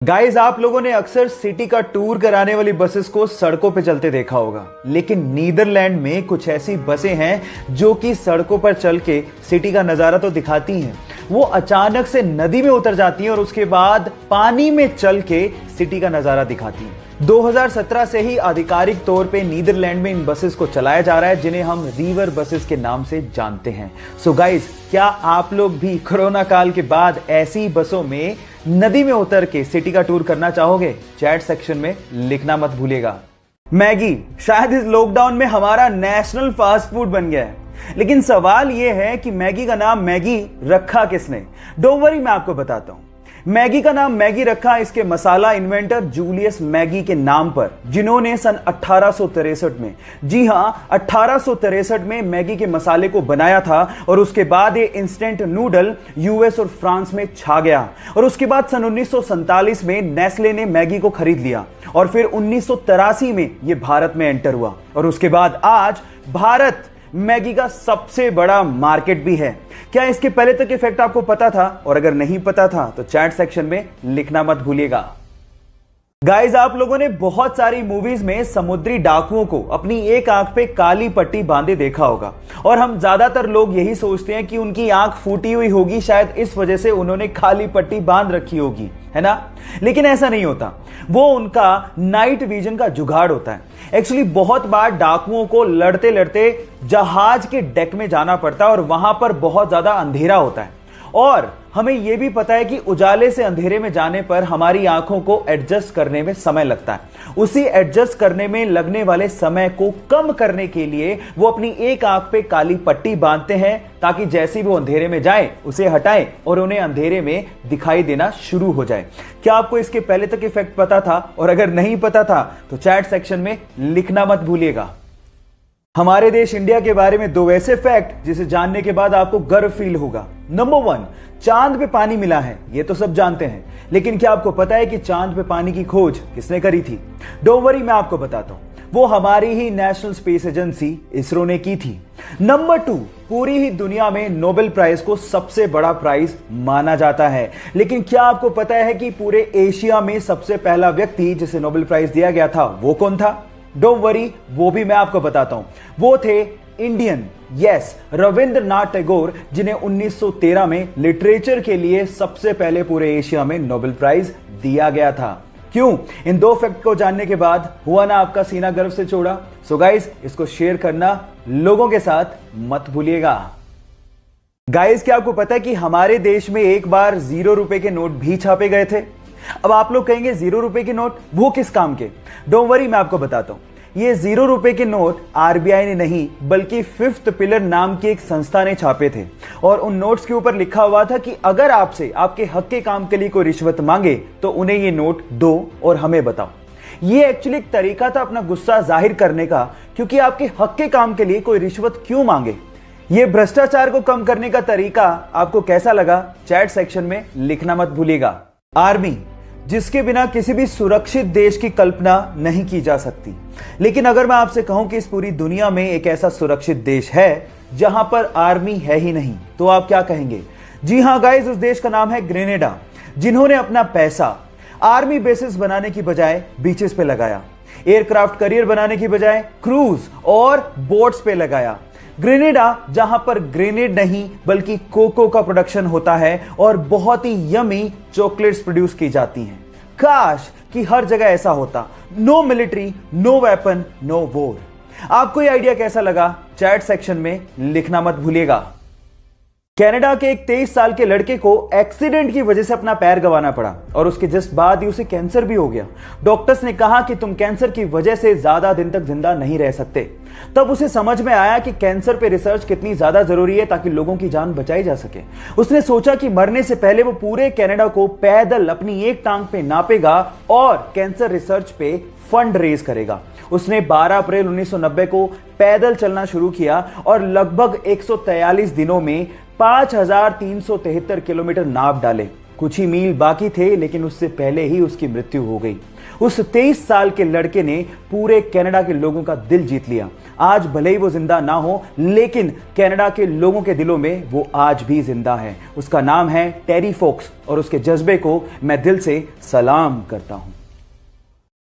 Guys, आप लोगों ने अक्सर सिटी का टूर कराने वाली बसेस को सड़कों पे चलते देखा होगा, लेकिन नीदरलैंड में कुछ ऐसी बसें हैं जो कि सड़कों पर चल के सिटी का नजारा तो दिखाती हैं। वो अचानक से नदी में उतर जाती हैं और उसके बाद पानी में चल के सिटी का नजारा दिखाती हैं। 2017 से ही आधिकारिक तौर पे नीदरलैंड में इन बसेस को चलाया जा रहा है, जिन्हें हम रिवर बसेस के नाम से जानते हैं। सो गाइस, क्या आप लोग भी कोरोना काल के बाद ऐसी बसों में नदी में उतर के सिटी का टूर करना चाहोगे? चैट सेक्शन में लिखना मत भूलिएगा। मैगी शायद इस लॉकडाउन में हमारा नेशनल फास्ट फूड बन गया है, लेकिन सवाल यह है कि मैगी का नाम मैगी रखा किसने? डोंट वरी, मैं आपको बताता हूं। मैगी का नाम मैगी रखा इसके मसाला इन्वेंटर जूलियस मैगी के नाम पर, जिन्होंने सन 1863 में, जी हां 1863 में मैगी के मसाले को बनाया था। और उसके बाद ये इंस्टेंट नूडल यूएस और फ्रांस में छा गया। और उसके बाद सन 1947 में नेस्ले ने मैगी को खरीद लिया और फिर 1983 में ये भारत में एंटर हुआ। और उसके बाद आज भारत मैगी का सबसे बड़ा मार्केट भी है। क्या इसके पहले तक इफेक्ट आपको पता था? और अगर नहीं पता था तो चैट सेक्शन में लिखना मत भूलिएगा। गाइस, आप लोगों ने बहुत सारी मूवीज में समुद्री डाकुओं को अपनी एक आंख पे काली पट्टी बांधे देखा होगा, और हम ज्यादातर लोग यही सोचते हैं कि उनकी आंख फूटी हुई होगी, शायद इस वजह से उन्होंने काली पट्टी बांध रखी होगी, है ना? लेकिन ऐसा नहीं होता। वो उनका नाइट विजन का जुगाड़ होता है। एक्चुअली बहुत बार डाकुओं को लड़ते लड़ते जहाज के डेक में जाना पड़ता है और वहां पर बहुत ज्यादा अंधेरा होता है। और हमें यह भी पता है कि उजाले से अंधेरे में जाने पर हमारी आंखों को एडजस्ट करने में समय लगता है। उसी एडजस्ट करने में लगने वाले समय को कम करने के लिए वो अपनी एक आंख पे काली पट्टी बांधते हैं, ताकि जैसे वो अंधेरे में जाए उसे हटाएं और उन्हें अंधेरे में दिखाई देना शुरू हो जाए। क्या आपको इसके पहले तक इफेक्ट पता था? और अगर नहीं पता था तो चैट सेक्शन में लिखना मत भूलिएगा। हमारे देश इंडिया के बारे में दो ऐसे फैक्ट जिसे जानने के बाद आपको गर्व फील होगा। नंबर 1, चांद पे पानी मिला है, ये तो सब जानते हैं, लेकिन क्या आपको पता है कि चांद पे पानी की खोज किसने करी थी? डोंट वरी, मैं आपको बताता हूं। वो हमारी ही नेशनल स्पेस एजेंसी इसरो ने की थी। नंबर 2, पूरी ही दुनिया में नोबेल प्राइज को सबसे बड़ा प्राइज माना जाता है, लेकिन क्या आपको पता है कि पूरे एशिया में सबसे पहला व्यक्ति जिसे नोबेल प्राइज दिया गया था वो कौन था? डोंट वरी, वो भी मैं आपको बताता हूं। वो थे इंडियन, यस, रविंद्रनाथ टैगोर, जिन्हें 1913 में लिटरेचर के लिए सबसे पहले पूरे एशिया में नोबेल प्राइज दिया गया था। क्यों? इन दो फैक्ट को जानने के बाद हुआ ना आपका सीना गर्व से चौड़ा? सो गाइस, इसको शेयर करना लोगों के साथ मत भूलिएगा। गाइस, क्या आपको पता है कि हमारे देश में एक बार 0 रुपए के नोट भी छापे गए थे? अब आप लोग कहेंगे 0 रुपए के नोट, वो किस काम के? डोंट वरी, मैं आपको बताता हूं। ये 0 रुपए के नोट आरबीआई ने नहीं, बल्कि फिफ्थ पिलर नाम की एक संस्था ने छापे थे। और उन नोट्स के ऊपर लिखा हुआ था कि अगर आपसे आपके हक के काम के लिए कोई रिश्वत मांगे तो उन्हें ये नोट दो और हमें बताओ। ये एक्चुअली एक तरीका था अपना गुस्सा जाहिर करने का, क्योंकि आपके हक के काम के लिए कोई रिश्वत क्यों मांगे। ये भ्रष्टाचार को कम करने का तरीका आपको कैसा लगा? चैट सेक्शन में लिखना मत भूलिएगा। आर्मी, जिसके बिना किसी भी सुरक्षित देश की कल्पना नहीं की जा सकती। लेकिन अगर मैं आपसे कहूं कि इस पूरी दुनिया में एक ऐसा सुरक्षित देश है जहां पर आर्मी है ही नहीं, तो आप क्या कहेंगे? जी हां गाइस, उस देश का नाम है ग्रेनेडा, जिन्होंने अपना पैसा आर्मी बेसिस बनाने की बजाय बीचेस पे लगाया, एयरक्राफ्ट करियर बनाने की बजाय क्रूज और बोट्स पे लगाया। ग्रेनेडा, जहां पर ग्रेनेड नहीं बल्कि कोको का प्रोडक्शन होता है और बहुत ही यमी चॉकलेट्स प्रोड्यूस की जाती हैं। काश कि हर जगह ऐसा होता। No military, no weapon, no war. आपको ये आइडिया कैसा लगा? चैट सेक्शन में लिखना मत भूलिएगा। कनाडा के एक 23 साल के लड़के को एक्सीडेंट की वजह से अपना पैर गंवाना पड़ा और उसके जस्ट बाद ही उसे कैंसर भी हो गया। डॉक्टर्स ने कहा कि तुम कैंसर की वजह से ज्यादा दिन तक जिंदा नहीं रह सकते। तब उसे समझ में आया कि कैंसर पे रिसर्च कितनी ज्यादा जरूरी है ताकि लोगों की जान बचाई जा सके। उसने सोचा कि मरने से पहले वो पूरे कनाडा को पैदल अपनी एक टांग पे नापेगा और कैंसर रिसर्च पे फंड रेज करेगा। उसने 12 अप्रैल 1990 को पैदल चलना शुरू किया और लगभग 143 दिनों में 5373 किलोमीटर नाप डाले। कुछ ही मील बाकी थे, लेकिन उससे पहले ही उसकी मृत्यु हो गई। उस 23 साल के लड़के ने पूरे कनाडा के लोगों का दिल जीत लिया। आज भले ही वो जिंदा ना हो, लेकिन कनाडा के लोगों के दिलों में वो आज भी जिंदा है। उसका नाम है टेरी फोक्स और उसके जज्बे को मैं दिल से सलाम करता हूं।